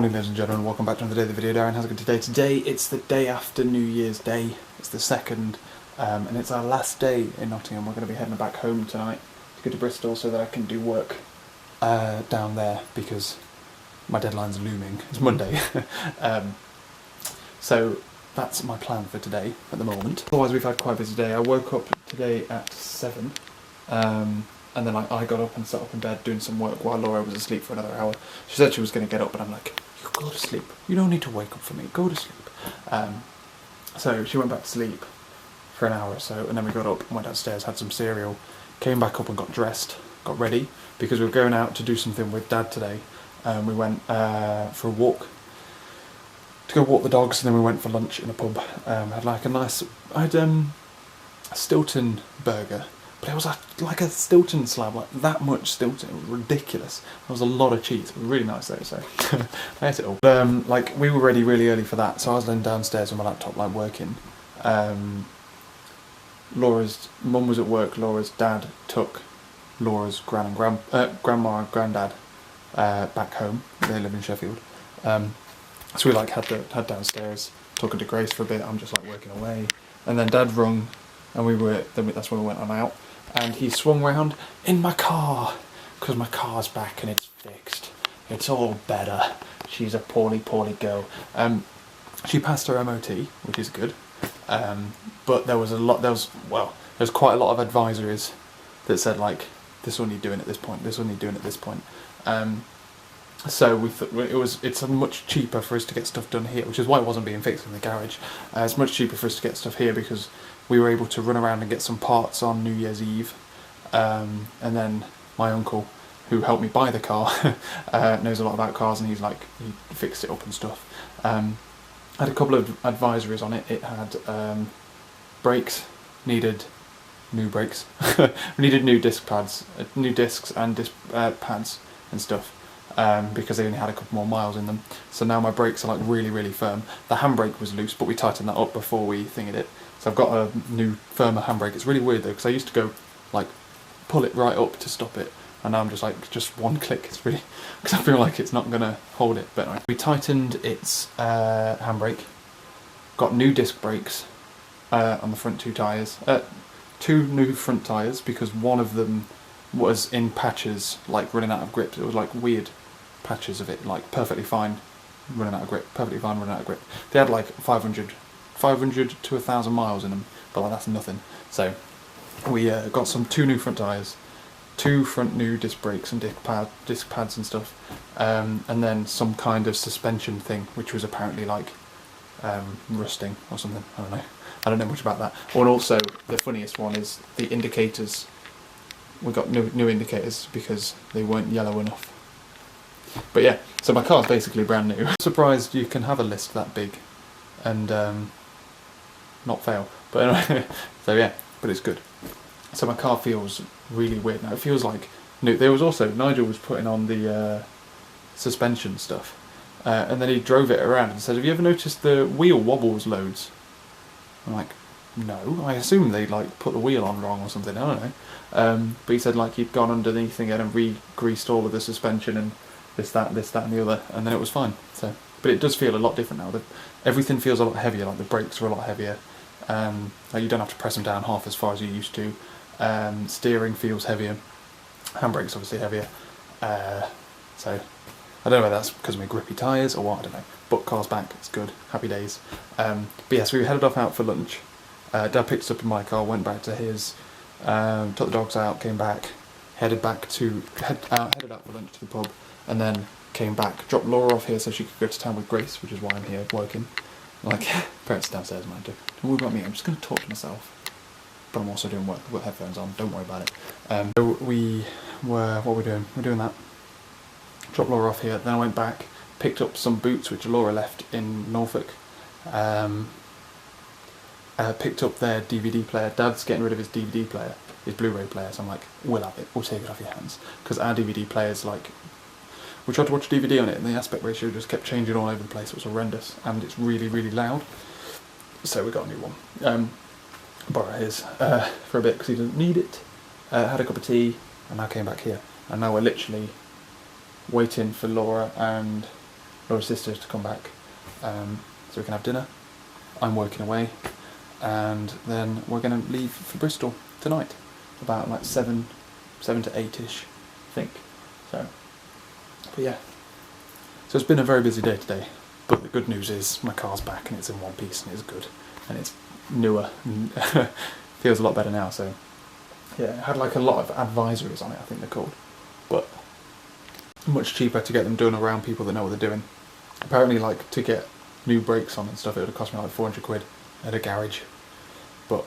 morning, ladies and gentlemen, welcome back to another day of the video. Darren, how's it going today? Today it's the day after New Year's Day, it's the 2nd, and it's our last day in Nottingham. We're going to be heading back home tonight to go to Bristol so that I can do work down there because my deadline's looming. It's Monday. So that's my plan for today at the moment. Otherwise we've had quite a busy day. I woke up today at 7. And then I got up and sat up in bed doing some work while Laura was asleep for another hour. She said she was going to get up, but I'm like, you go to sleep. You don't need to wake up for me. Go to sleep. So she went back to sleep for an hour or so, and then we got up and went downstairs, had some cereal, came back up and got dressed, got ready, because we were going out to do something with Dad today. We went for a walk, to go walk the dogs, and then we went for lunch in a pub. Had like a nice, I had a Stilton burger. But it was like a Stilton slab, like that much Stilton. It was ridiculous. There was a lot of cheese. It was really nice though, so I ate it all. Like we were ready really early for that, so I was then downstairs on my laptop, like working. Laura's mum was at work. Laura's dad took Laura's grandma and granddad back home. They live in Sheffield. So we like had downstairs talking to Grace for a bit. I'm just like working away, and then Dad rung, and that's when we went on out. And he swung round in my car, because my car's back and it's fixed. It's all better. She's a poorly girl. She passed her MOT, which is good. But there was quite a lot of advisories that said like, this will need doing at this point, this will need doing at this point. So we thought it's much cheaper for us to get stuff done here, which is why it wasn't being fixed in the garage. It's much cheaper for us to get stuff here because we were able to run around and get some parts on New Year's Eve. And then my uncle, who helped me buy the car, knows a lot about cars, and he fixed it up and stuff. Had a couple of advisories on it. It had brakes, needed new brakes, needed new disc pads, new discs and disc pads and stuff. Because they only had a couple more miles in them. So now my brakes are like really firm. The handbrake was loose, but we tightened that up before we thingied it. So I've got a new firmer handbrake. It's really weird though, because I used to go like pull it right up to stop it, and now I'm just like one click. It's really, because I feel like it's not gonna hold it. But anyway, we tightened its handbrake, got new disc brakes on the front two tyres, 2 new front tyres, because one of them was in patches, like running out of grip. It was like weird patches of it, like perfectly fine, running out of grip, perfectly fine, running out of grip. They had like 500 to 1,000 miles in them, but like that's nothing. So we got 2 new front tyres, 2 front new disc brakes and disc pads and stuff, and then some kind of suspension thing, which was apparently like rusting or something. I don't know much about that. And also the funniest one is the indicators. We got new indicators because they weren't yellow enough. But yeah, so my car's basically brand new. I'm surprised you can have a list that big and not fail. But anyway, so yeah, but it's good. So my car feels really weird now. It feels like new. There was also, Nigel was putting on the suspension stuff, and then he drove it around and said, have you ever noticed the wheel wobbles loads? I'm like, no, I assume they like put the wheel on wrong or something, I don't know. But he said like he'd gone underneath again and re-greased all of the suspension and this, that and the other, and then it was fine. So, but it does feel a lot different now. Everything feels a lot heavier, like the brakes are a lot heavier. Like you don't have to press them down half as far as you used to. Steering feels heavier. Handbrake's obviously heavier. So I don't know whether that's because of my grippy tyres or what, I don't know. But car's back, it's good, happy days. But yeah, so we headed off out for lunch. Dad picked us up in my car, went back to his, took the dogs out, came back, headed out for lunch to the pub, and then came back, dropped Laura off here so she could go to town with Grace, which is why I'm here working. Like, parents downstairs, man, don't worry about me, I'm just going to talk to myself. But I'm also doing work, I've got headphones on, don't worry about it. So what are we doing? We're doing that. Dropped Laura off here, then I went back, picked up some boots which Laura left in Norfolk. Picked up their DVD player. Dad's getting rid of his DVD player, his Blu-ray player, so I'm like, we'll have it, we'll take it off your hands. Because our DVD player's like, we tried to watch DVD on it and the aspect ratio just kept changing all over the place. It was horrendous, and it's really loud. So we got a new one. Borrow his for a bit because he doesn't need it. Had a cup of tea, and now came back here. And now we're literally waiting for Laura and Laura's sisters to come back, so we can have dinner. I'm working away, and then we're going to leave for Bristol tonight, about like 7 to 8ish, I think. So, but yeah. So it's been a very busy day today, but the good news is my car's back and it's in one piece and it's good, and it's newer and feels a lot better now. So yeah, it had like a lot of advisories on it, I think they're called, but much cheaper to get them done around people that know what they're doing. Apparently, like, to get new brakes on and stuff, it would have cost me like 400 quid at a garage, but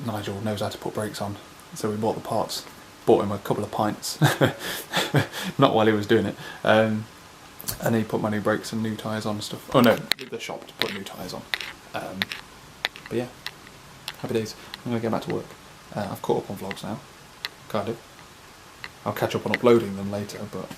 Nigel knows how to put brakes on, so we bought the parts, bought him a couple of pints, not while he was doing it, and he put my new brakes and new tyres on and stuff. Oh no, the shop to put new tyres on. But yeah, happy days. I'm going to get back to work. I've caught up on vlogs now, kind of. I'll catch up on uploading them later, but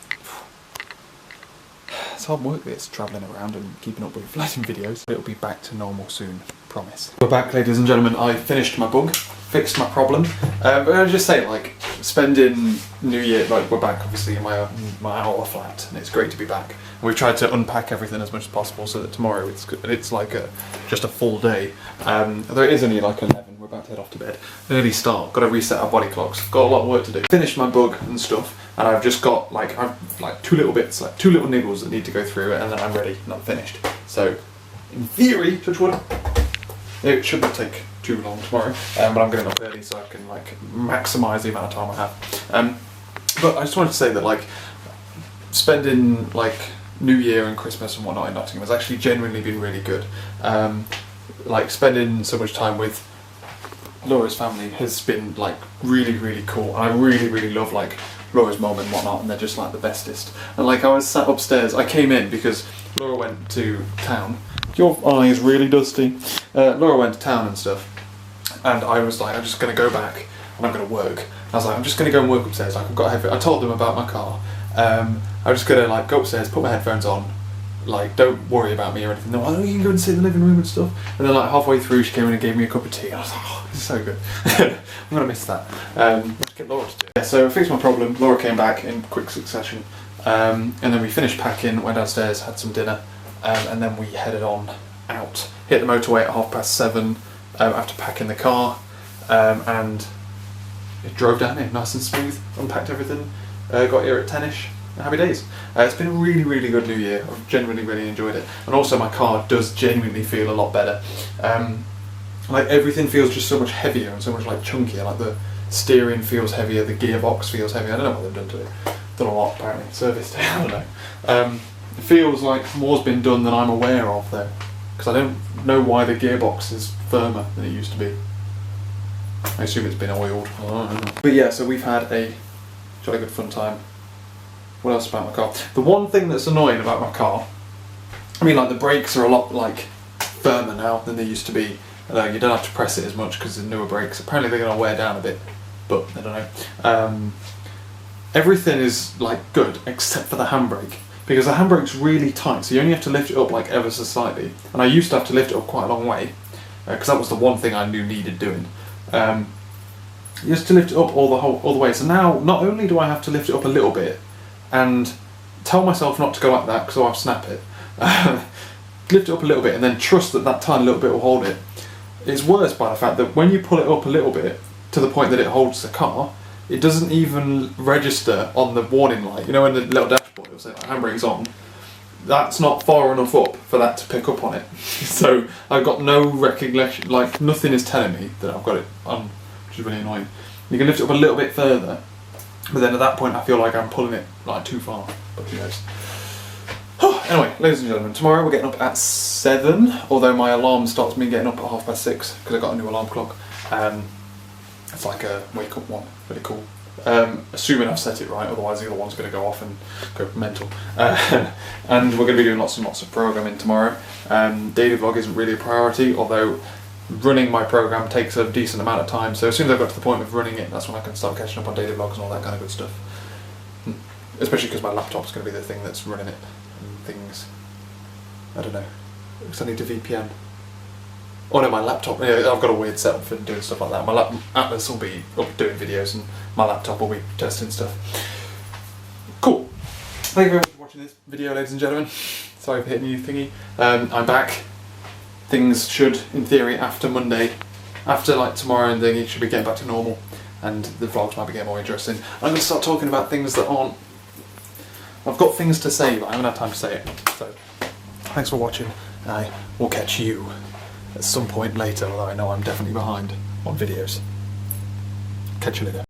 it's hard work this, travelling around and keeping up with vlogging videos. It'll be back to normal soon, promise. We're back, ladies and gentlemen. I finished my bug, fixed my problem. But I'll just say, like, spending New Year, like, we're back obviously in my our flat, and it's great to be back. And we've tried to unpack everything as much as possible so that tomorrow it's good. It's like just a full day. Although it is only like 11, we're about to head off to bed. Early start, got to reset our body clocks. Got a lot of work to do. Finished my bug and stuff, and I've just got like two little bits, like 2 little niggles that need to go through it, and then I'm ready, and I'm finished. So, in theory, touch wood, it shouldn't take too long tomorrow, but I'm getting up early so I can like maximise the amount of time I have. But I just wanted to say that, like, spending like New Year and Christmas and whatnot in Nottingham has actually genuinely been really good. Like, spending so much time with Laura's family has been like really cool, and I really love like Laura's mum and whatnot, and they're just like the bestest. And like, I was sat upstairs, I came in because Laura went to town. Your eye is really dusty. Laura went to town and stuff, and I was like, I'm just going to go back and I'm going to work. I was like, I'm just going to go and work upstairs. Like, I've got headphones. I told them about my car. I'm just going to like go upstairs, put my headphones on, like, don't worry about me or anything. They're like, oh, you can go and sit in the living room and stuff. And then like halfway through, she came in and gave me a cup of tea, and I was like, oh, this is so good. I'm going to miss that. Let's get Laura to do it. Yeah, so I fixed my problem. Laura came back in quick succession. And then we finished packing, went downstairs, had some dinner, and then we headed on out. Hit the motorway at 7:30 after packing the car, and it drove down here nice and smooth, unpacked everything, got here at 10ish. Happy days. It's been a really good New Year. I've genuinely really enjoyed it, and also my car does genuinely feel a lot better. Like, everything feels just so much heavier and so much like chunkier. Like, the steering feels heavier, the gearbox feels heavier. I don't know what they've done to it. Done a lot apparently. Serviced it. I don't know. It feels like more's been done than I'm aware of though, because I don't know why the gearbox is firmer than it used to be. I assume it's been oiled. I don't know. But yeah, so we've had a jolly good fun time. What else about my car? The one thing that's annoying about my car, I mean, like, the brakes are a lot like firmer now than they used to be. You don't have to press it as much because the newer brakes. Apparently they're going to wear down a bit, but I don't know. Everything is like good except for the handbrake, because the handbrake's really tight, so you only have to lift it up like ever so slightly. And I used to have to lift it up quite a long way, because that was the one thing I knew needed doing. You have to lift it up all the way. So now not only do I have to lift it up a little bit and tell myself not to go like that because I'll snap it, lift it up a little bit and then trust that that tiny little bit will hold it. It's worse by the fact that when you pull it up a little bit to the point that it holds the car, it doesn't even register on the warning light. You know, when the little dashboard, it'll say like, handbrake's on. That's not far enough up for that to pick up on it. So I've got no recognition, like, nothing is telling me that I've got it on, which is really annoying. You can lift it up a little bit further, but then at that point I feel like I'm pulling it like too far, but who knows. Anyway, ladies and gentlemen, tomorrow we're getting up at 7, although my alarm starts me getting up at 6:30 because I got a new alarm clock. It's like a wake up one, really cool. Assuming I've set it right, otherwise the other one's going to go off and go mental. And we're going to be doing lots and lots of programming tomorrow. Daily vlog isn't really a priority, although running my program takes a decent amount of time, so as soon as I've got to the point of running it, that's when I can start catching up on daily vlogs and all that kind of good stuff. Especially because my laptop's going to be the thing that's running it and things. I don't know, because I need to VPN. Oh no, my laptop, yeah, I've got a weird setup for doing stuff like that. My Atlas will be up doing videos and my laptop will be testing stuff. Cool. Thank you very much for watching this video, ladies and gentlemen. Sorry for hitting you thingy. I'm back. Things should, in theory, after Monday, after like tomorrow and then it should be getting back to normal, and the vlogs might be getting more interesting. I'm going to start talking about things that aren't... I've got things to say, but I haven't had time to say it. So, thanks for watching. I will catch you at some point later, although I know I'm definitely behind on videos. Catch you later.